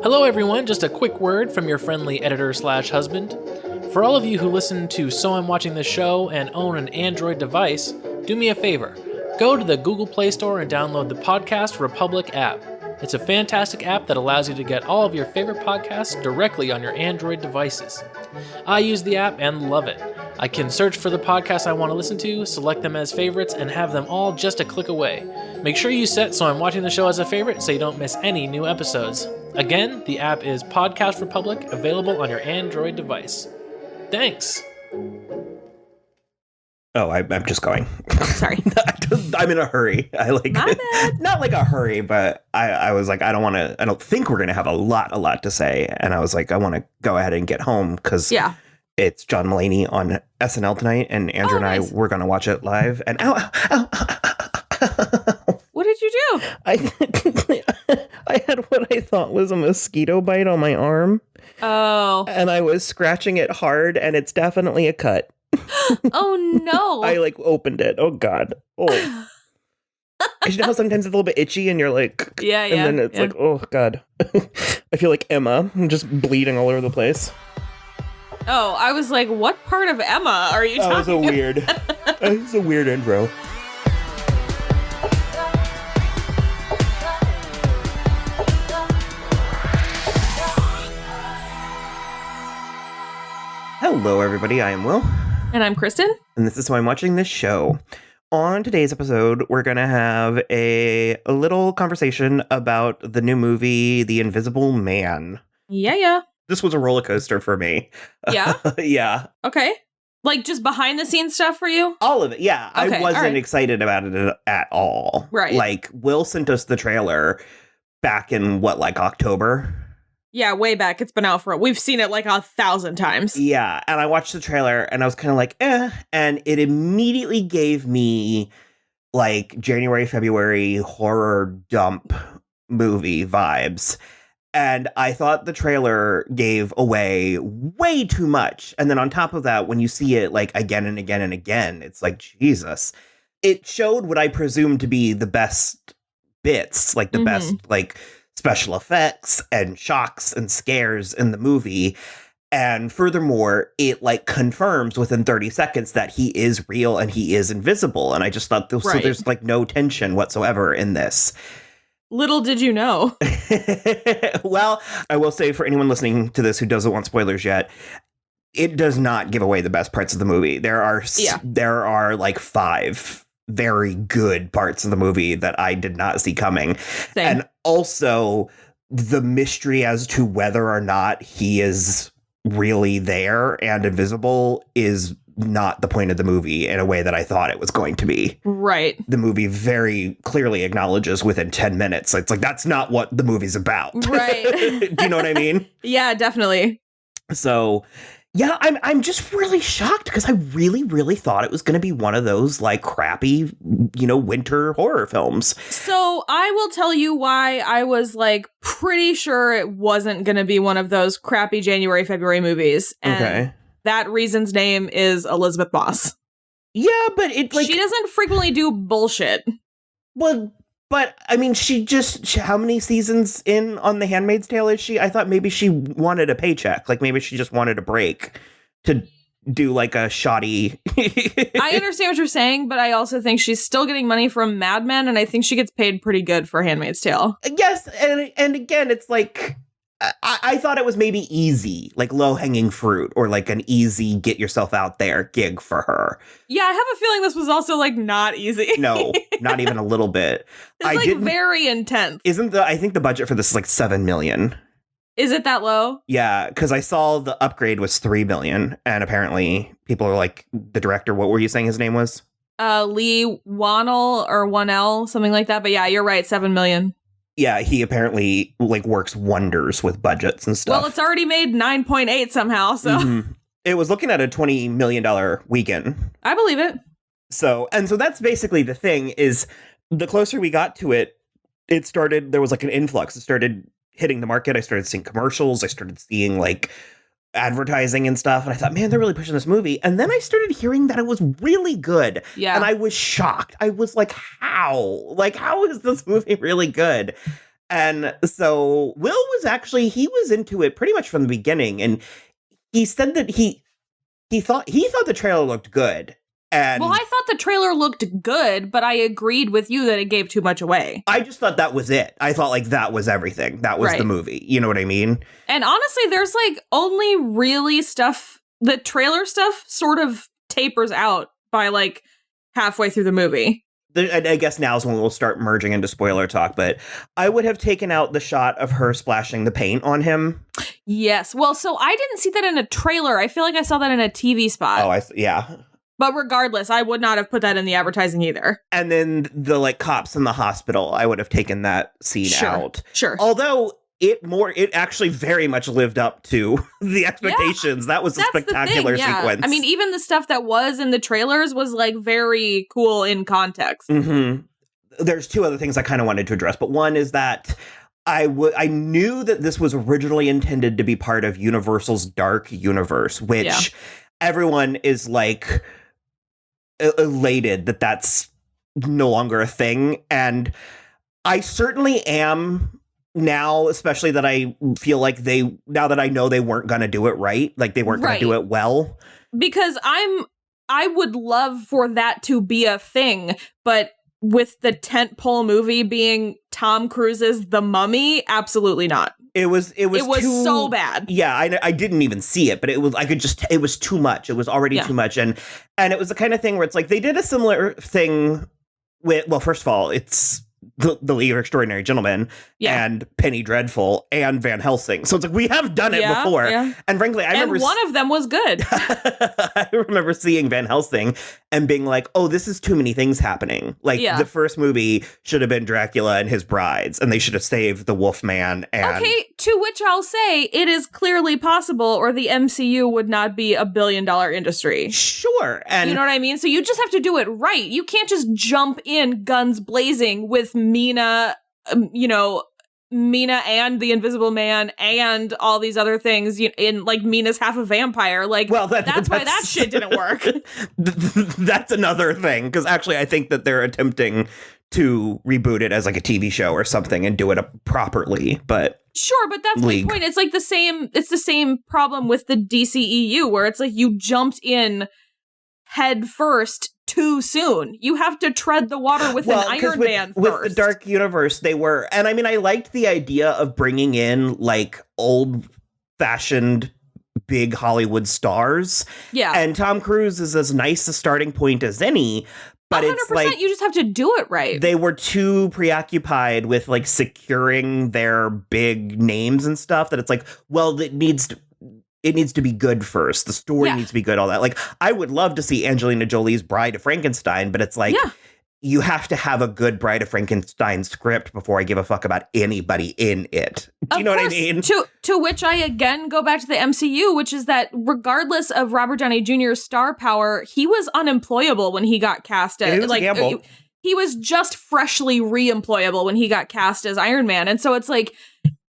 Hello everyone, just a quick word from your friendly editor/husband. For all of you who listen to So I'm Watching This Show and own an Android device, do me a favor. Go to the Google Play Store and download the Podcast Republic app. It's a fantastic app that allows you to get all of your favorite podcasts directly on your Android devices. I use the app and love it. I can search for the podcasts I want to listen to, select them as favorites, and have them all just a click away. Make sure you set So I'm Watching the Show as a favorite so you don't miss any new episodes. Again, the app is Podcast Republic, available on your Android device. Thanks! Oh, I'm just going. Sorry. I'm in a hurry. My bad. Not like a hurry, but I was like, I don't think we're going to have a lot to say. And I was like, I want to go ahead and get home because it's John Mulaney on SNL tonight. And Andrew and nice. I, we're going to watch it live. And What did you do? I had what I thought was a mosquito bite on my arm. Oh. And I was scratching it hard, and it's definitely a cut. Oh, no. I opened it. Oh, God. Oh. You know how sometimes it's a little bit itchy and you're like, yeah. And then it's like, oh, God. I feel like Emma. I'm just bleeding all over the place. Oh, I was like, what part of Emma are you talking about? That was a weird intro. Hello, everybody. I am Will. And I'm Kristen. And this is why I'm watching this show. On today's episode, we're going to have a little conversation about the new movie, The Invisible Man. Yeah. This was a roller coaster for me. Yeah? Yeah. Okay. Like just behind the scenes stuff for you? All of it. Yeah. Okay, I wasn't right. excited about it at all. Right. Like, Will sent us the trailer back in, October? Yeah, way back. It's been out we've seen it like 1,000 times. Yeah, and I watched the trailer and I was kind of like, and it immediately gave me January, February horror dump movie vibes. And I thought the trailer gave away way too much. And then on top of that, when you see it again and again and again, it's like, Jesus. It showed what I presume to be the best bits, the best special effects and shocks and scares in the movie. And furthermore, it confirms within 30 seconds that he is real and he is invisible. And I just thought so there's no tension whatsoever in this. Little did you know. Well, I will say for anyone listening to this who doesn't want spoilers yet, it does not give away the best parts of the movie. There are 5 very good parts of the movie that I did not see coming. Same. And also the mystery as to whether or not he is really there and invisible is not the point of the movie in a way that I thought it was going to be. Right. The movie very clearly acknowledges within 10 minutes. It's that's not what the movie's about. Right. Do you know what I mean? Yeah, definitely. So, yeah, I'm just really shocked because I really thought it was going to be one of those crappy, winter horror films. So I will tell you why I was pretty sure it wasn't going to be one of those crappy January, February movies. And that reason's name is Elizabeth Moss. Yeah, but she doesn't frequently do bullshit. Well, but I mean, how many seasons in on The Handmaid's Tale is she? I thought maybe she wanted a paycheck. Maybe she just wanted a break to do a shoddy. I understand what you're saying, but I also think she's still getting money from Mad Men, and I think she gets paid pretty good for Handmaid's Tale. Yes, and again, it's I thought it was maybe easy, low-hanging fruit, or an easy get yourself out there gig for her. Yeah, I have a feeling this was also not easy. No, not even a little bit. It's very intense. I think the budget for this is $7 million. Is it that low? Yeah, because I saw the upgrade was $3 million, and apparently people are the director, what were you saying his name was? Leigh Whannell or Whannell, something like that. But yeah, you're right, $7 million. Yeah, he apparently works wonders with budgets and stuff. Well, it's already made 9.8 somehow, so It was looking at a $20 million weekend. I believe it. So that's basically the thing is the closer we got to it, there was an influx. It started hitting the market. I started seeing commercials. I started seeing advertising and stuff. And I thought, man, they're really pushing this movie. And then I started hearing that it was really good. Yeah. And I was shocked. I was like, how? How is this movie really good? And so Will was actually, he was into it pretty much from the beginning. And he said that he thought the trailer looked good. And well, I thought the trailer looked good, but I agreed with you that it gave too much away. I just thought that was it. I thought like that was everything. That was the movie. You know what I mean? And honestly, there's like only really stuff, the trailer stuff sort of tapers out by like halfway through the movie. I guess now is when we'll start merging into spoiler talk, but I would have taken out the shot of her splashing the paint on him. Yes. Well, so I didn't see that in a trailer. I feel like I saw that in a TV spot. Oh, yeah. But regardless, I would not have put that in the advertising either. And then the like cops in the hospital, I would have taken that scene out. Sure. Although it actually very much lived up to the expectations. Yeah, that was a spectacular sequence. I mean, even the stuff that was in the trailers was like very cool in context. Mm-hmm. There's two other things I kind of wanted to address, but one is that I knew that this was originally intended to be part of Universal's Dark Universe, which everyone is like elated that that's no longer a thing. And I certainly am now, especially that I feel like now that I know they weren't going to do it right, like they weren't going to do it well. Because I would love for that to be a thing, but with the tentpole movie being Tom Cruise's The Mummy, absolutely not. It was so bad. Yeah, I didn't even see it, but it was too much. It was already too much. And it was the kind of thing where it's like they did a similar thing with, well, first of all, it's the League of Extraordinary Gentlemen and Penny Dreadful and Van Helsing. So it's like, we have done it before. Yeah. And frankly, I remember one of them was good. I remember seeing Van Helsing and being like, oh, this is too many things happening. Like the first movie should have been Dracula and his brides, and they should have saved the Wolfman. And okay, to which I'll say it is clearly possible, or the MCU would not be $1 billion industry. Sure. And you know what I mean? So you just have to do it right. You can't just jump in guns blazing with Mina, Mina and the Invisible Man and all these other things in like Mina's half a vampire. Like, well, that's why that shit didn't work. That's another thing. Because actually, I think that they're attempting to reboot it as like a TV show or something and do it properly. But sure, but that's my point. It's like the same problem with the DCEU, where it's like you jumped in head first too soon. You have to tread the water with an Iron Man first. With the Dark Universe, they were, and I mean, I liked the idea of bringing in like old-fashioned big Hollywood stars. Yeah. And Tom Cruise is as nice a starting point as any, but 100%, it's like you just have to do it right. They were too preoccupied with like securing their big names and stuff that it's like, well, it needs to be good first. The story needs to be good, all that. Like, I would love to see Angelina Jolie's Bride of Frankenstein, but it's like, you have to have a good Bride of Frankenstein script before I give a fuck about anybody in it. Do you know what I mean? To which I again go back to the MCU, which is that regardless of Robert Downey Jr.'s star power, he was unemployable when he got cast as he was just freshly re-employable when he got cast as Iron Man. And so it's like,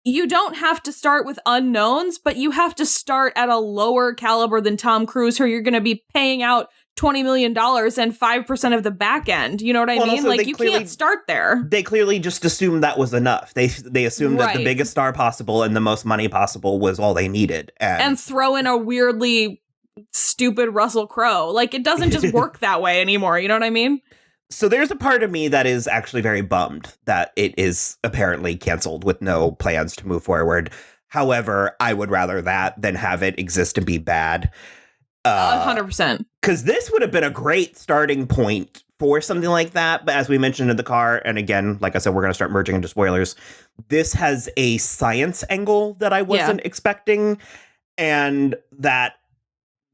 you don't have to start with unknowns, but you have to start at a lower caliber than Tom Cruise, who you're going to be paying out $20 million and 5% of the back end. You know what I mean? Like, you can't start there. They clearly just assumed that was enough. They assumed that the biggest star possible and the most money possible was all they needed. And throw in a weirdly stupid Russell Crowe. Like, it doesn't just work that way anymore. You know what I mean? So there's a part of me that is actually very bummed that it is apparently canceled with no plans to move forward. However, I would rather that than have it exist and be bad. 100%. Because this would have been a great starting point for something like that. But as we mentioned in the car, and again, like I said, we're going to start merging into spoilers. This has a science angle that I wasn't expecting. And that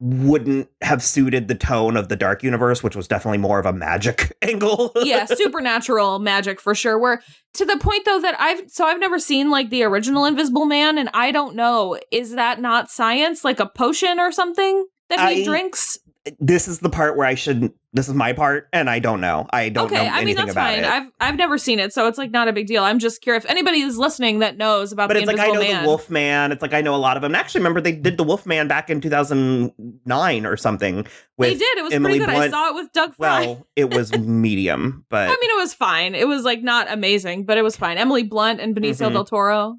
wouldn't have suited the tone of the Dark Universe, which was definitely more of a magic angle. Yeah, supernatural magic for sure. Where to the point though that I've never seen like the original Invisible Man, and I don't know, is that not science, like a potion or something that he drinks? this is the part where this is my part, and I don't know. I don't know anything about it. I've never seen it, so it's like not a big deal. I'm just curious if anybody is listening that knows about the Invisible Man. But it's like, I know the Wolfman. It's like, I know a lot of them. And actually, remember, they did the Wolfman back in 2009 or something. They did. It was Emily pretty good. Blunt. I saw it with Doug Fry. Well, it was medium, but... I mean, it was fine. It was like not amazing, but it was fine. Emily Blunt and Benicio del Toro.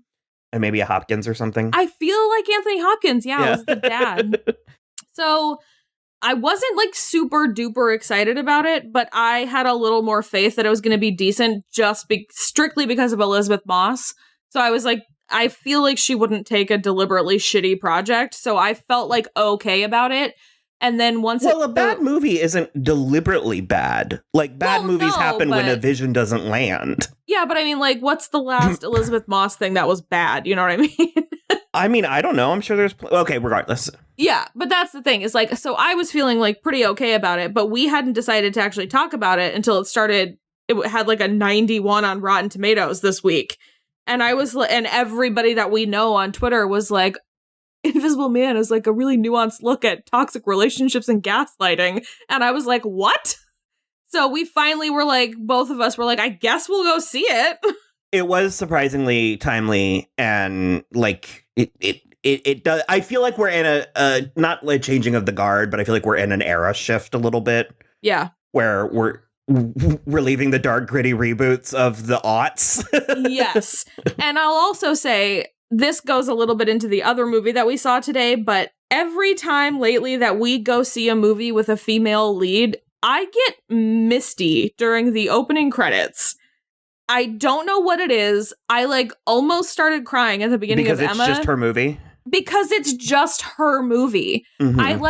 And maybe a Hopkins or something. I feel like Anthony Hopkins. Yeah, was the dad. So... I wasn't like super duper excited about it, but I had a little more faith that it was going to be decent strictly because of Elizabeth Moss. So I was like, I feel like she wouldn't take a deliberately shitty project. So I felt like okay about it. And then a bad movie isn't deliberately bad. Like, bad movies happen when a vision doesn't land. Yeah, but I mean, like, what's the last Elizabeth Moss thing that was bad? You know what I mean? I mean, I don't know. I'm sure there's... Okay, regardless. Yeah, but that's the thing. Is like, so I was feeling like pretty okay about it, but we hadn't decided to actually talk about it until it started. It had like a 91 on Rotten Tomatoes this week. And and everybody that we know on Twitter was like, Invisible Man is like a really nuanced look at toxic relationships and gaslighting. And I was like, what? So we finally were like, both of us were like, I guess we'll go see it. It was surprisingly timely, and like it does. I feel like we're in a not like changing of the guard, but I feel like we're in an era shift a little bit. Yeah, where we're leaving the dark, gritty reboots of the aughts. Yes, and I'll also say this goes a little bit into the other movie that we saw today, but every time lately that we go see a movie with a female lead, I get misty during the opening credits. I don't know what it is. I like almost started crying at the beginning of Emma. Because it's just her movie? Because it's just her movie. Mm-hmm. And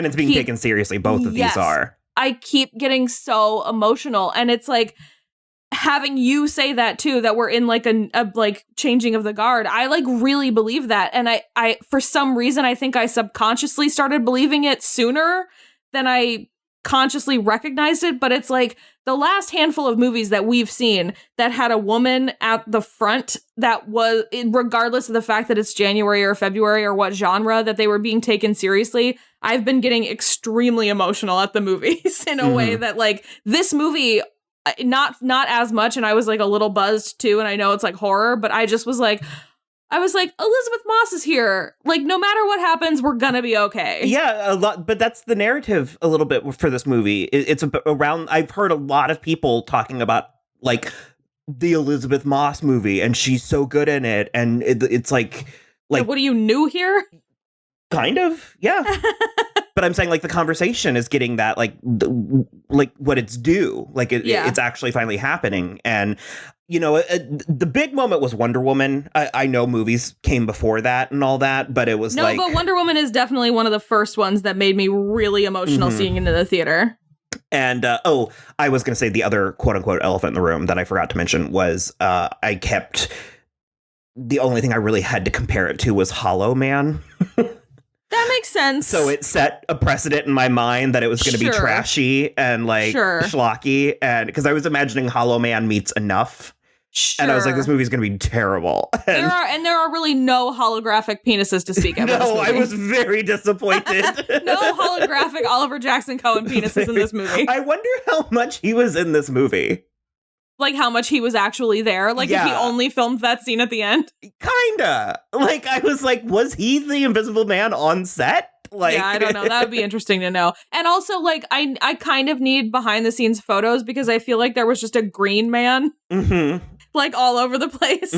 it's being taken seriously. Both of these are. I keep getting so emotional. And it's like having you say that too, that we're in like a like changing of the guard. I like really believe that. And I for some reason, I think I subconsciously started believing it sooner than I consciously recognized it, but it's like the last handful of movies that we've seen that had a woman at the front that was, regardless of the fact that it's January or February or what genre, that they were being taken seriously. I've been getting extremely emotional at the movies in a way that like this movie, not as much. And I was like a little buzzed too. And I know it's like horror, but I was like, Elizabeth Moss is here. Like, no matter what happens, we're gonna be okay. Yeah, a lot. But that's the narrative a little bit for this movie. It's around. I've heard a lot of people talking about like the Elizabeth Moss movie, and she's so good in it. And it's like, what are you new here? Kind of, yeah. But I'm saying like the conversation is getting that like what it's due. Like it's actually finally happening. And you know, the big moment was Wonder Woman. I know movies came before that and all that, but it was but Wonder Woman is definitely one of the first ones that made me really emotional seeing it in the theater. And, I was going to say the other quote unquote elephant in the room that I forgot to mention was the only thing I really had to compare it to was Hollow Man. That makes sense. So it set a precedent in my mind that it was going to be trashy and like schlocky. And because I was imagining Hollow Man meets Enough. Sure. And I was like, this movie's going to be terrible. There are really no holographic penises to speak of. No, I was very disappointed. No holographic Oliver Jackson-Cohen penises in this movie. I wonder how much he was in this movie. Like how much he was actually there. Like if he only filmed that scene at the end. Kinda. Like I was like, was he the Invisible Man on set? Like, yeah, I don't know. That would be interesting to know. And also, like, I kind of need behind the scenes photos because I feel like there was just a green man, like all over the place.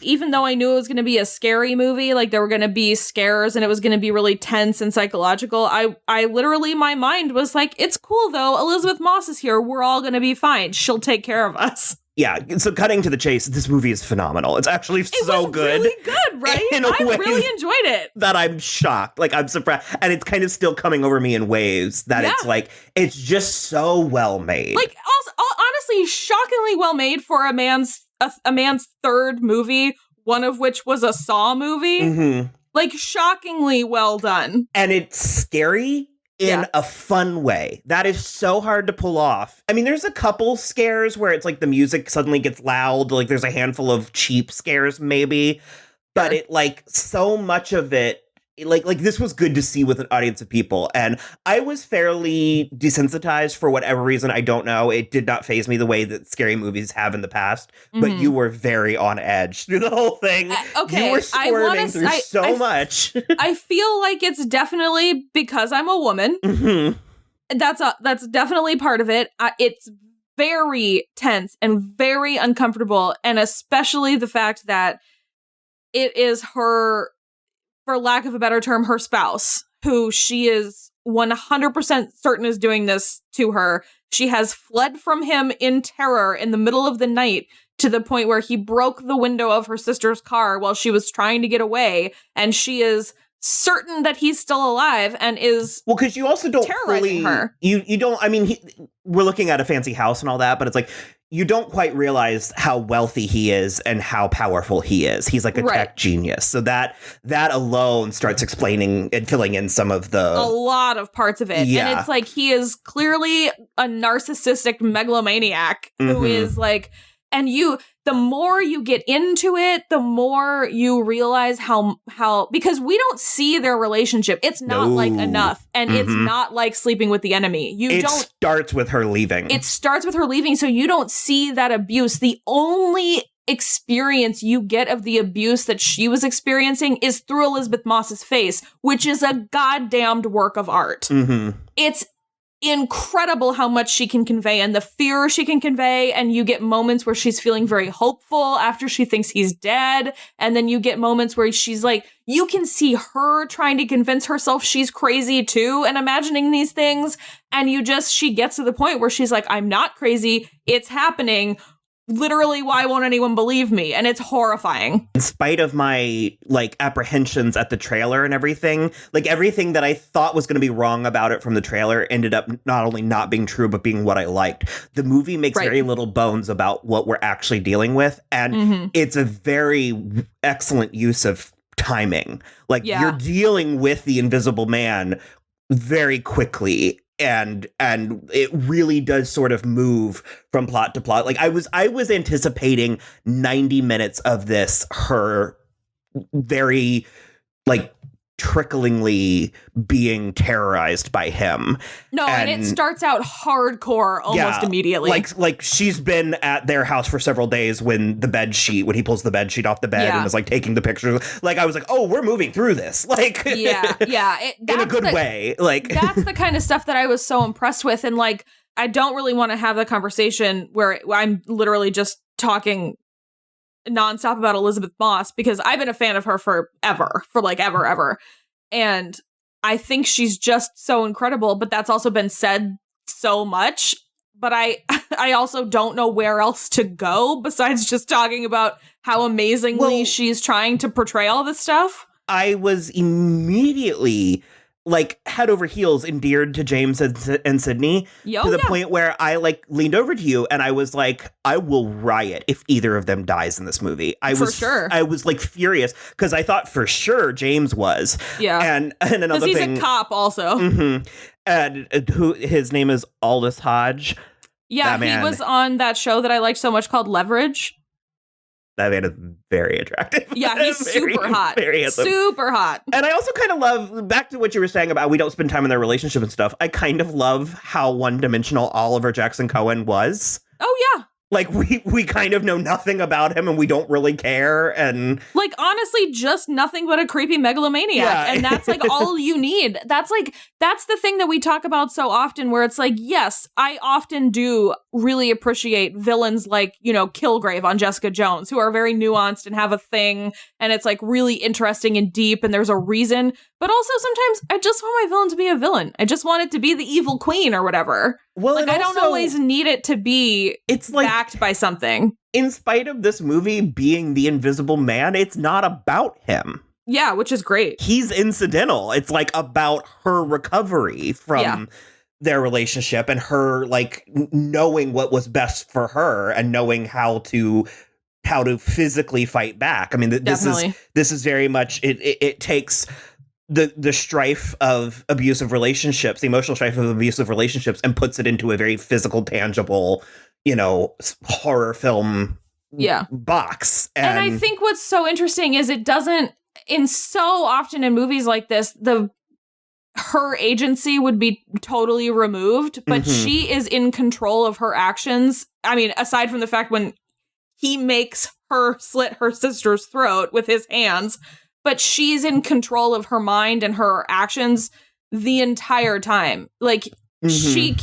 Even though I knew it was going to be a scary movie, like there were going to be scares and it was going to be really tense and psychological. I literally, my mind was like, it's cool though. Elizabeth Moss is here. We're all going to be fine. She'll take care of us. Yeah, so cutting to the chase, this movie is phenomenal. It's actually so good. Really good, right? I really enjoyed it. That I'm shocked. Like, I'm surprised. And it's kind of still coming over me in waves that it's like, it's just so well made. Like, also, honestly, shockingly well made for a man's third movie, one of which was a Saw movie. Like, shockingly well done. And it's scary in a fun way. That is so hard to pull off. I mean, there's a couple scares where it's like the music suddenly gets loud. Like there's a handful of cheap scares maybe. But it like so much of it like this was good to see with an audience of people. And I was fairly desensitized for whatever reason. I don't know. It did not faze me the way that scary movies have in the past. Mm-hmm. But you were very on edge through the whole thing. Okay, you were squirming through so much. I feel like it's definitely because I'm a woman. Mm-hmm. That's definitely part of it. It's very tense and very uncomfortable, and especially the fact that it is her, for lack of a better term, her spouse, who she is 100% certain is doing this to her. She has fled from him in terror in the middle of the night to the point where he broke the window of her sister's car while she was trying to get away, and she is certain that he's still alive and is because you also don't terrorizing her. You don't. I mean, we're looking at a fancy house and all that, but it's like you don't quite realize how wealthy he is and how powerful he is. He's like a tech genius. So that alone starts explaining and filling in some of a lot of parts of it. Yeah. And it's like he is clearly a narcissistic megalomaniac who is like, and the more you get into it, the more you realize how because we don't see their relationship. It's not like enough, and it's not like sleeping with the enemy. It starts with her leaving. It starts with her leaving, so you don't see that abuse. The only experience you get of the abuse that she was experiencing is through Elizabeth Moss's face, which is a goddamned work of art. Mm-hmm. It's incredible how much she can convey and the fear she can convey, and you get moments where she's feeling very hopeful after she thinks he's dead, and then you get moments where she's like, you can see her trying to convince herself she's crazy too and imagining these things, and she gets to the point where she's like, I'm not crazy, it's happening. Literally, why won't anyone believe me? And it's horrifying. In spite of my apprehensions at the trailer and everything, everything that I thought was going to be wrong about it from the trailer ended up not only not being true, but being what I liked. The movie makes very little bones about what we're actually dealing with. And it's a very excellent use of timing. You're dealing with the Invisible Man very quickly. And it really does sort of move from plot to plot. I was anticipating 90 minutes of this, her very tricklingly being terrorized by him. No, and it starts out hardcore almost immediately. Like she's been at their house for several days when he pulls the bed sheet off the bed and is taking the pictures. I was like, oh, we're moving through this. In a good way. That's the kind of stuff that I was so impressed with. And I don't really want to have the conversation where I'm literally just talking nonstop about Elizabeth Moss, because I've been a fan of her forever. And I think she's just so incredible, but that's also been said so much. But I also don't know where else to go besides just talking about how amazingly she's trying to portray all this stuff. I was immediately head over heels endeared to James and Sydney to the point where I leaned over to you and I was like, I will riot if either of them dies in this movie. I was furious because I thought for sure James was. Yeah. And another thing. Because he's a cop also. Mm-hmm. And his name is Aldous Hodge. Yeah, he was on that show that I liked so much called Leverage. That man is very attractive. Yeah, he's super hot. Very handsome. Super hot. And I also kind of love, back to what you were saying about we don't spend time in their relationship and stuff, I kind of love how one-dimensional Oliver Jackson-Cohen was. Oh, yeah. We kind of know nothing about him and we don't really care. And honestly, just nothing but a creepy megalomaniac. Yeah. And that's all you need. That's the thing that we talk about so often where it's yes, I often do really appreciate villains Kilgrave on Jessica Jones, who are very nuanced and have a thing. And it's really interesting and deep and there's a reason. But also sometimes I just want my villain to be a villain. I just want it to be the evil queen or whatever. Well, I don't always need it to be backed by something. In spite of this movie being the Invisible Man, it's not about him. Yeah, which is great. He's incidental. It's about her recovery from their relationship and her knowing what was best for her and knowing how to physically fight back. I mean, this is very much it takes the strife of abusive relationships, the emotional strife of abusive relationships, and puts it into a very physical, tangible, horror film box. And I think what's so interesting is it doesn't in so often in movies like this, her agency would be totally removed, but she is in control of her actions. I mean, aside from the fact when he makes her slit her sister's throat with his hands, but she's in control of her mind and her actions the entire time. Like she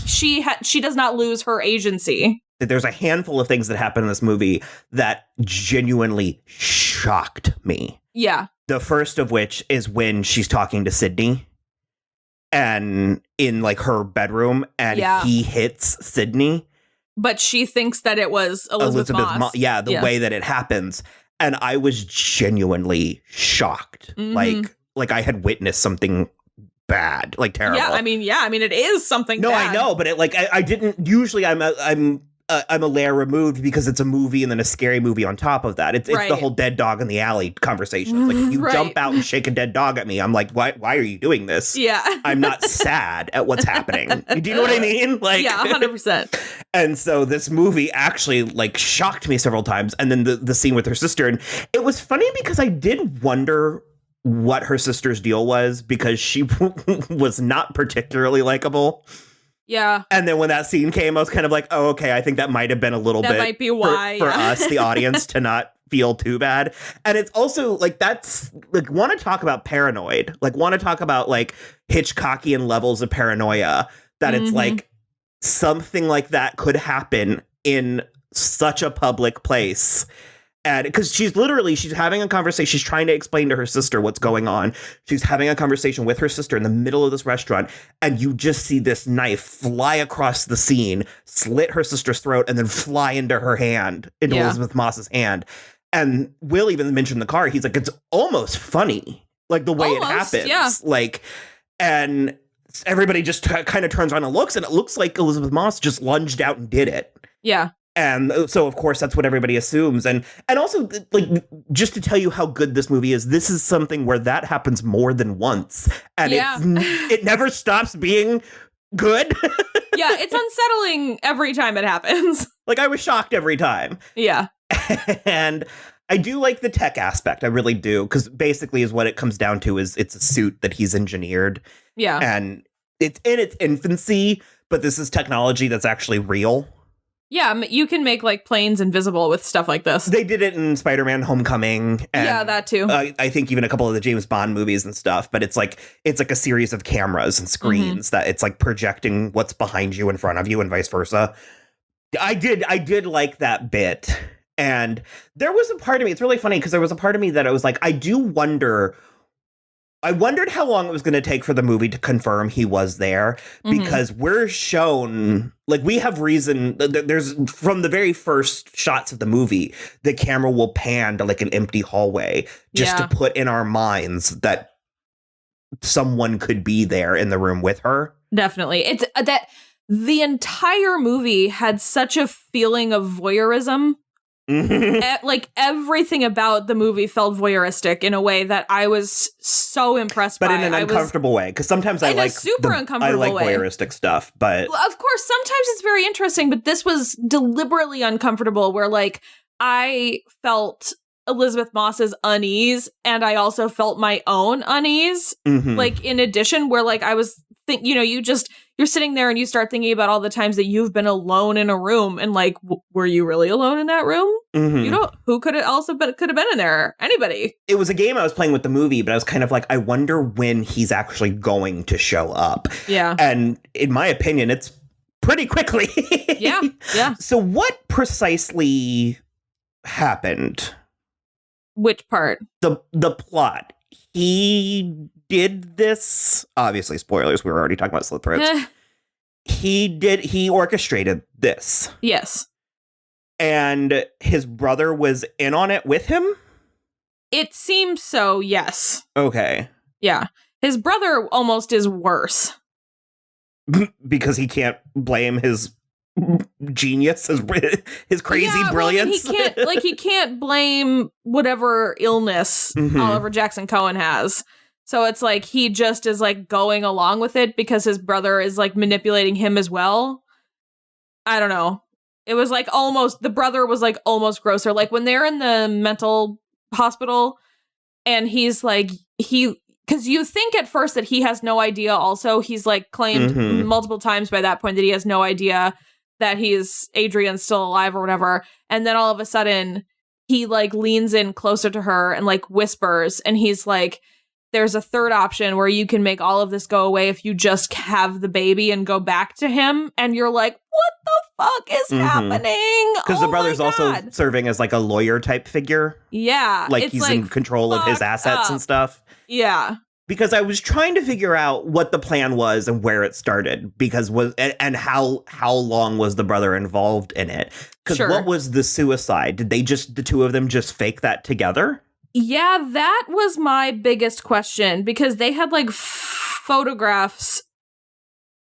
does not lose her agency. There's a handful of things that happen in this movie that genuinely shocked me. Yeah. The first of which is when she's talking to Sydney and in like her bedroom and he hits Sydney. But she thinks that it was Elizabeth Moss. The way that it happens. And I was genuinely shocked. Like I had witnessed something bad, like terrible. Yeah, I mean, it is something bad. No, I know, but I didn't, usually I'm a layer removed because it's a movie and then a scary movie on top of that. It's the whole dead dog in the alley conversation. It's like, if you jump out and shake a dead dog at me, I'm like, why are you doing this? Yeah. I'm not sad at what's happening. Do you know what I mean? Like, yeah, 100%. And so this movie actually like shocked me several times. And then the scene with her sister. And it was funny because I did wonder what her sister's deal was, because she was not particularly likable. Yeah. And then when that scene came, I was kind of like, oh, okay, I think that might have been a little bit. That might be why. For us, the audience, to not feel too bad. And it's also like, that's like, want to talk about paranoid, like want to talk about like Hitchcockian levels of paranoia, that it's like something like that could happen in such a public place. And because she's having a conversation. She's trying to explain to her sister what's going on. She's having a conversation with her sister in the middle of this restaurant. And you just see this knife fly across the scene, slit her sister's throat, and then fly into her hand, into Elizabeth Moss's hand. And Will even mentioned the car. He's like, it's almost funny, like the way it happens. Yeah. Like, and everybody just kind of turns around and looks, and it looks like Elizabeth Moss just lunged out and did it. Yeah. And so, of course, that's what everybody assumes. And also, like, just to tell you how good this movie is, this is something where that happens more than once. And it never stops being good. Yeah, it's unsettling every time it happens. Like, I was shocked every time. Yeah. And I do like the tech aspect. I really do. Because basically is what it comes down to is it's a suit that he's engineered. Yeah. And it's in its infancy, but this is technology that's actually real. Yeah, you can make like planes invisible with stuff like this. They did it in Spider-Man: Homecoming. And, yeah, that too. I think even a couple of the James Bond movies and stuff. But it's like a series of cameras and screens that it's like projecting what's behind you in front of you and vice versa. I did like that bit. And there was a part of me, it's really funny because there was a part of me that I was like, I wondered how long it was going to take for the movie to confirm he was there, because we're shown, like, we have reason. There's, from the very first shots of the movie, the camera will pan to like an empty hallway just to put in our minds that someone could be there in the room with her. Definitely. It's that the entire movie had such a feeling of voyeurism. Like everything about the movie felt voyeuristic in a way that I was so impressed by. But in an uncomfortable way, because sometimes I like voyeuristic stuff. But of course, sometimes it's very interesting. But this was deliberately uncomfortable, where like I felt Elizabeth Moss's unease, and I also felt my own unease. Like in addition, where like I was you're sitting there and you start thinking about all the times that you've been alone in a room, and like, were you really alone in that room? Who could have been in there? Anybody. It was a game I was playing with the movie, but I was kind of like, I wonder when he's actually going to show up. Yeah. And in my opinion, it's pretty quickly. Yeah. So what precisely happened? Which part? The plot. He did this. Obviously, spoilers. We were already talking about slit throats. He orchestrated this. Yes. And his brother was in on it with him? It seems so, yes. Okay. Yeah. His brother almost is worse. Because he can't blame his genius, his crazy brilliance. Well, he can't blame whatever illness Oliver Jackson-Cohen has. So it's like he just is like going along with it because his brother is like manipulating him as well. I don't know. It was like the brother was like almost grosser. Like when they're in the mental hospital And he's like, because you think at first that he has no idea also. He's like claimed multiple times by that point that he has no idea that Adrian's still alive or whatever. And then all of a sudden he like leans in closer to her and like whispers, and he's like, there's a third option where you can make all of this go away if you just have the baby and go back to him. And you're like, what the fuck is happening? Because the brother's also serving as like a lawyer type figure. Yeah. Like he's in control of his assets and stuff. Yeah. Because I was trying to figure out what the plan was and where it started, because how long was the brother involved in it? Because what was the suicide? Did the two of them just fake that together? Yeah, that was my biggest question, because they had like photographs.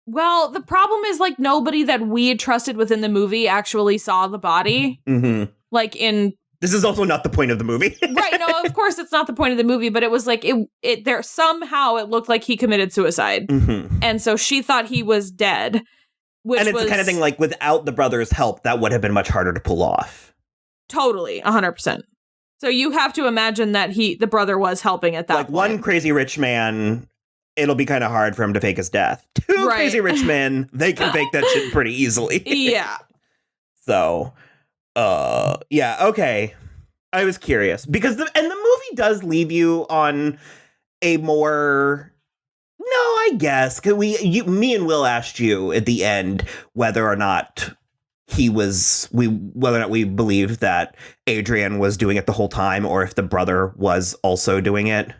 Well, the problem is like nobody that we had trusted within the movie actually saw the body. Like in. This is also not the point of the movie. Right. No, of course it's not the point of the movie, but it was like it there somehow it looked like he committed suicide. And so she thought he was dead. And it's the kind of thing like without the brother's help, that would have been much harder to pull off. Totally. 100%. So you have to imagine that the brother was helping at that point. One crazy rich man, it'll be kind of hard for him to fake his death. Two crazy rich men, they can fake that shit pretty easily. Yeah. So... yeah, okay. I was curious because the movie does leave you on a more, I guess, cause me and Will asked you at the end whether or not we believed that Adrian was doing it the whole time, or if the brother was also doing it.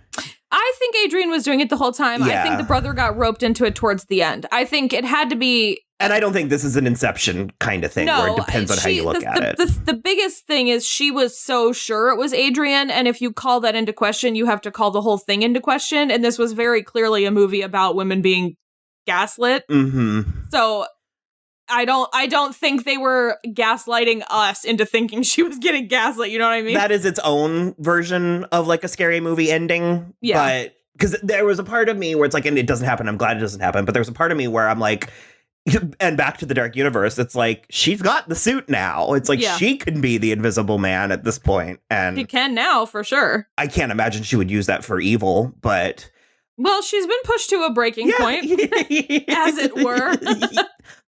I think Adrian was doing it the whole time. Yeah. I think the brother got roped into it towards the end. I think it had to be. And I don't think this is an Inception kind of thing where it depends on how you look at it. The biggest thing is she was so sure it was Adrian, and if you call that into question, you have to call the whole thing into question. And this was very clearly a movie about women being gaslit. So I don't think they were gaslighting us into thinking she was getting gaslit. You know what I mean? That is its own version of like a scary movie ending. Yeah. But because there was a part of me where it's like, and it doesn't happen. I'm glad it doesn't happen. But there was a part of me where I'm like, and back to the Dark Universe, it's like, she's got the suit now. It's like, she can be the Invisible Man at this point. And she can now, for sure. I can't imagine she would use that for evil, but... Well, she's been pushed to a breaking point, as it were.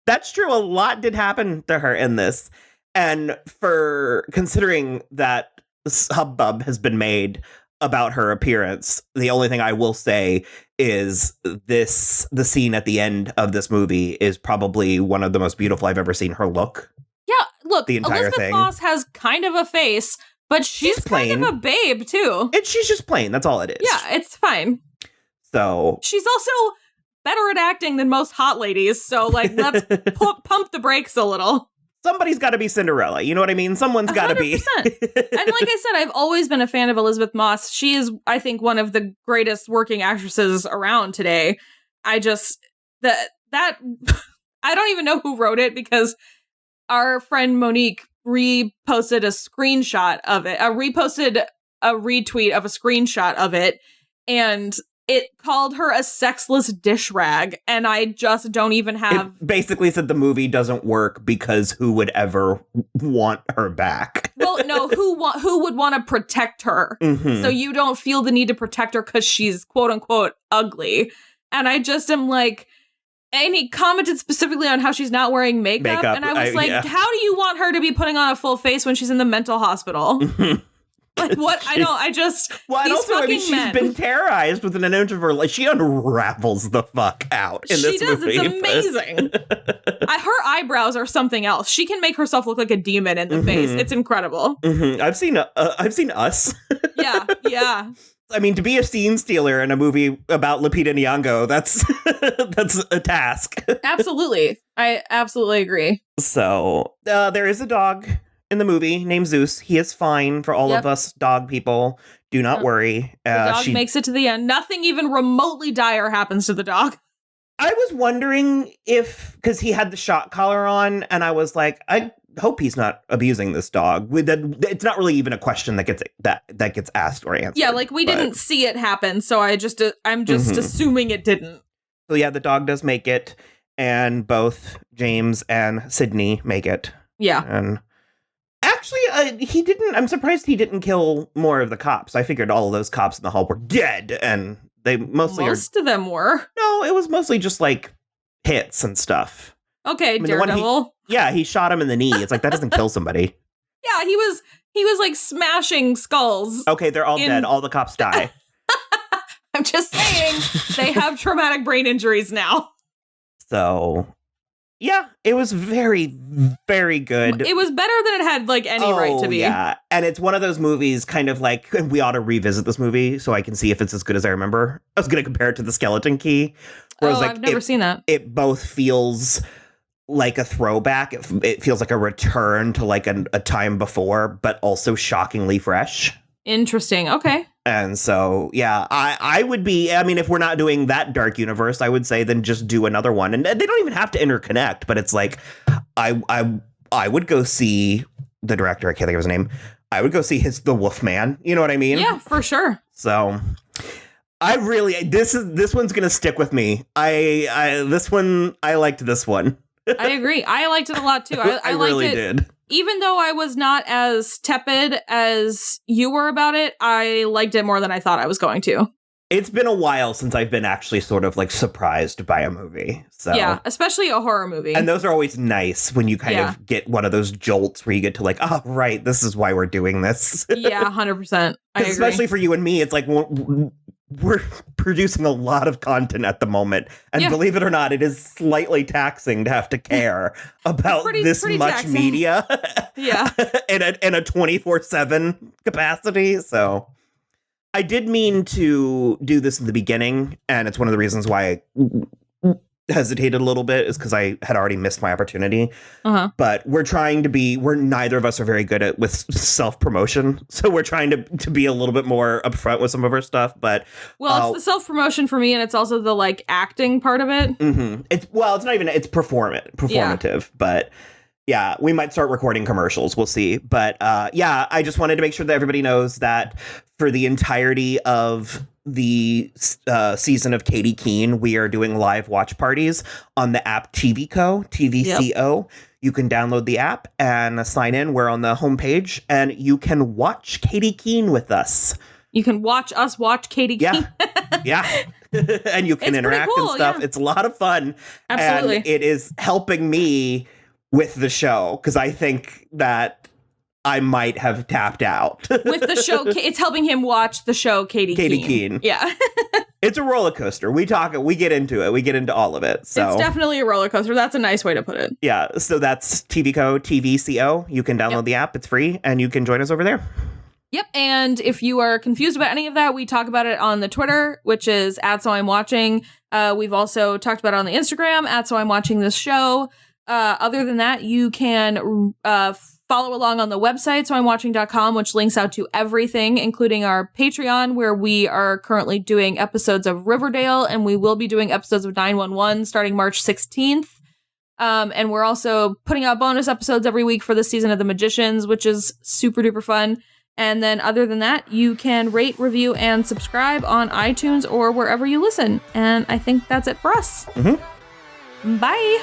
That's true. A lot did happen to her in this. And for considering that this hubbub has been made about her appearance, the only thing I will say is the scene at the end of this movie is probably one of the most beautiful I've ever seen her look. Yeah, look, the entire Elizabeth thing. Moss has kind of a face, but she's kind of a babe, too. And she's just plain. That's all it is. Yeah, it's fine. So she's also better at acting than most hot ladies, so like let's pump the brakes a little. Somebody's got to be Cinderella. You know what I mean? Someone's got to be. And like I said, I've always been a fan of Elizabeth Moss. She is, I think, one of the greatest working actresses around today. I just that I don't even know who wrote it, because our friend Monique reposted a screenshot of it. Reposted a retweet of a screenshot of it, and it called her a sexless dish rag, and I just don't even have... It basically said the movie doesn't work because who would ever want her back? Well, no, who would want to protect her? So you don't feel the need to protect her because she's quote-unquote ugly. And I just am like... And he commented specifically on how she's not wearing makeup. And I was how do you want her to be putting on a full face when she's in the mental hospital? Like, what? I know, I just... Well, and also, I mean, she's been terrorized within an inch of her life. She unravels the fuck out in this movie. She does, it's amazing. Her eyebrows are something else. She can make herself look like a demon in the face. It's incredible. I've seen Us. Yeah. I mean, to be a scene stealer in a movie about Lupita Nyong'o, that's a task. Absolutely. I absolutely agree. So, there is a dog in the movie named Zeus. He is fine for all of us dog people. Do not worry. The dog makes it to the end. Nothing even remotely dire happens to the dog. I was wondering if, because he had the shock collar on, and I was like, I hope he's not abusing this dog. It's not really even a question that gets asked or answered. Yeah, like we didn't see it happen, so I'm just assuming it didn't. So yeah, the dog does make it, and both James and Sydney make it. Yeah. And Actually, he didn't. I'm surprised he didn't kill more of the cops. I figured all of those cops in the hall were dead, and they mostly Most of them were. No, it was mostly just like hits and stuff. Okay, Daredevil. He shot him in the knee. It's like, that doesn't kill somebody. Yeah, he was like smashing skulls. Okay, they're all dead. All the cops die. I'm just saying, they have traumatic brain injuries now. So, yeah, it was very, very good. It was better than it had like any right to be. Yeah, and it's one of those movies kind of like, we ought to revisit this movie so I can see if it's as good as I remember. I was going to compare it to The Skeleton Key. Where I've never seen that. It both feels like a throwback. It feels like a return to like a time before, but also shockingly fresh. Interesting. Okay. And so, yeah, I would be, I mean, if we're not doing that dark universe, I would say then just do another one. And they don't even have to interconnect, but it's like, I would go see the director. I can't think of his name. I would go see The Wolfman. You know what I mean? Yeah, for sure. So I really, this one's going to stick with me. I liked this one. I agree. I liked it a lot too. I liked really it. Did. Even though I was not as tepid as you were about it, I liked it more than I thought I was going to. It's been a while since I've been actually sort of like surprised by a movie. So yeah, especially a horror movie. And those are always nice when you kind of get one of those jolts where you get to like, oh, right, this is why we're doing this. Yeah, 100%. I agree. Especially for you and me, it's like we're producing a lot of content at the moment. And believe it or not, it is slightly taxing to have to care about this much taxing. Media. Yeah. in a 24/7 capacity. So I did mean to do this in the beginning, and it's one of the reasons why I hesitated a little bit is because I had already missed my opportunity. But we're neither of us are very good with self-promotion. So we're trying to be a little bit more upfront with some of our stuff. But it's the self-promotion for me, and it's also the like acting part of it. Mm-hmm. It's not even, it's performative, but yeah, we might start recording commercials. We'll see. But I just wanted to make sure that everybody knows that for the entirety of the season of Katie Keene, we are doing live watch parties on the app TVCO. Yep. You can download the app and sign in. We're on the homepage, and you can watch Katie Keene with us. You can watch us watch Katie Keene. Yeah. And you can interact and stuff. Yeah. It's a lot of fun. Absolutely. And it is helping me with the show, because I think that I might have tapped out. With the show, it's helping him watch the show Katie Keene. Yeah. It's a roller coaster. We get into it. We get into all of it. So it's definitely a roller coaster. That's a nice way to put it. Yeah. So that's TVCO, TVCO. You can download the app. It's free, and you can join us over there. Yep. And if you are confused about any of that, we talk about it on the Twitter, which is @SoI'mWatching. We've also talked about it on the Instagram @SoI'mWatchingThis show. Other than that, you can follow along on the website, soimwatching.com, which links out to everything, including our Patreon, where we are currently doing episodes of Riverdale, and we will be doing episodes of 911 starting March 16th. And we're also putting out bonus episodes every week for the season of The Magicians, which is super duper fun. And then other than that, you can rate, review, and subscribe on iTunes or wherever you listen. And I think that's it for us. Mm-hmm. Bye.